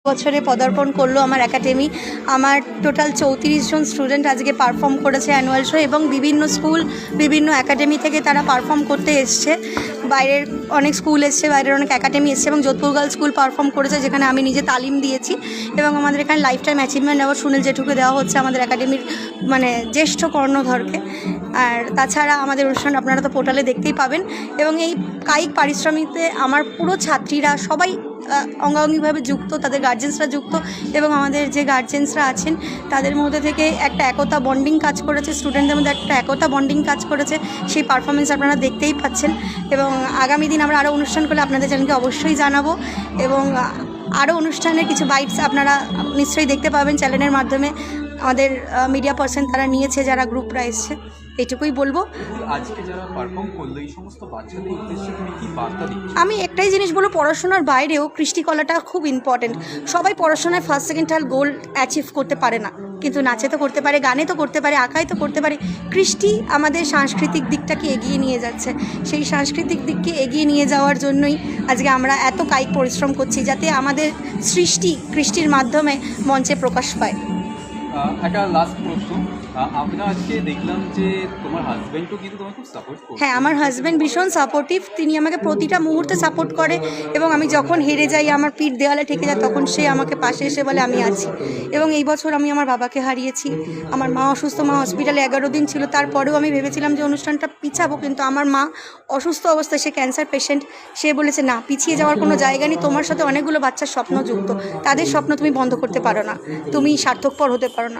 বছরে পদার্পণ করলো আমার একাডেমি। আমার টোটাল 34 জন স্টুডেন্ট আজকে পারফর্ম করেছে অ্যানুয়াল শো, এবং বিভিন্ন স্কুল বিভিন্ন একাডেমি থেকে তারা পারফর্ম করতে এসছে। বাইরের অনেক স্কুল এসছে, বাইরের অনেক একাডেমি এসছে, এবং যোধপুর গার্লস স্কুল পারফর্ম করেছে, যেখানে আমি নিজে তালিম দিয়েছি। এবং আমাদের এখানে life time achievement award Sunil জেঠুকে দেওয়া হচ্ছে, আমাদের একাডেমির মানে জ্যেষ্ঠ কর্ণধরকে। আর তাছাড়া আমাদের অনুষ্ঠান আপনারা তো পোর্টালে দেখতেই পাবেন। এবং এই কায়িক পারিশ্রমিকতে আমার পুরো ছাত্রীরা সবাই অঙ্গাঙ্গিভাবে যুক্ত, তাদের গার্জেন্সরা যুক্ত, এবং আমাদের যে গার্জেন্সরা আছেন তাদের মধ্যে থেকে একটা একতা বন্ডিং কাজ করেছে, স্টুডেন্টদের মধ্যে একটা একতা বন্ডিং কাজ করেছে। সেই পারফরমেন্স আপনারা দেখতেই পাচ্ছেন। এবং আগামী দিন আমরা আরও অনুষ্ঠান করলে আপনাদের চ্যানেলকে অবশ্যই জানাবো, এবং আরও অনুষ্ঠানের কিছু বাইটস আপনারা নিশ্চয়ই দেখতে পাবেন চ্যানেলের মাধ্যমে। আমাদের মিডিয়া পার্সন তারা নিয়েছে, যারা গ্রুপরা এসছে। এইটুকুই বলবো। আজকে যারা পারফর্ম করলো এই সমস্ত বাচ্চাদের উদ্দেশ্যে তুমি কি বার্তা দিচ্ছ? আমি একটাই জিনিস বলবো, পড়াশোনার বাইরেও কৃষ্টিকলাটা খুব ইম্পর্টেন্ট। সবাই পড়াশোনায় ফার্স্ট সেকেন্ড থার্ড গোল অ্যাচিভ করতে পারে না, কিন্তু নাচে তো করতে পারে, গানে তো করতে পারে, আঁকায় তো করতে পারে। কৃষ্টি আমাদের সাংস্কৃতিক দিকটাকে এগিয়ে নিয়ে যাচ্ছে। সেই সাংস্কৃতিক দিককে এগিয়ে নিয়ে যাওয়ার জন্যই আজকে আমরা এত কায়িক পরিশ্রম করছি, যাতে আমাদের সৃষ্টি কৃষ্টির মাধ্যমে মঞ্চে প্রকাশ পায়। একটা লাস্ট প্রশ্ন, আমরা আজকে দেখলাম যে তোমার হাজব্যান্ডও কিন্তু তোমাকে খুব সাপোর্ট করে। হ্যাঁ, আমার হাজব্যান্ড ভীষণ সাপোর্টিভ। তিনি আমাকে প্রতিটা মুহূর্তে সাপোর্ট করে, এবং আমি যখন হেরে যাই, আমার পিঠ দেওয়ালে ঠেকে যায়, তখন সে আমাকে পাশে এসে বলে আমি আছি। এবং এই বছর আমি আমার বাবাকে হারিয়েছি। আমার মা অসুস্থ, মা হসপিটালে 11 দিন ছিল। তারপরেও আমি ভেবেছিলাম যে অনুষ্ঠানটা পিছাবো, কিন্তু আমার মা অসুস্থ অবস্থায়, সে ক্যান্সার পেশেন্ট, সে বলেছে না, পিছিয়ে যাওয়ার কোনো জায়গা নেই, তোমার সাথে অনেকগুলো বাচ্চার স্বপ্ন যুক্ত, তাদের স্বপ্ন তুমি বন্ধ করতে পারো না, তুমি স্বার্থকপর হতে পারো না।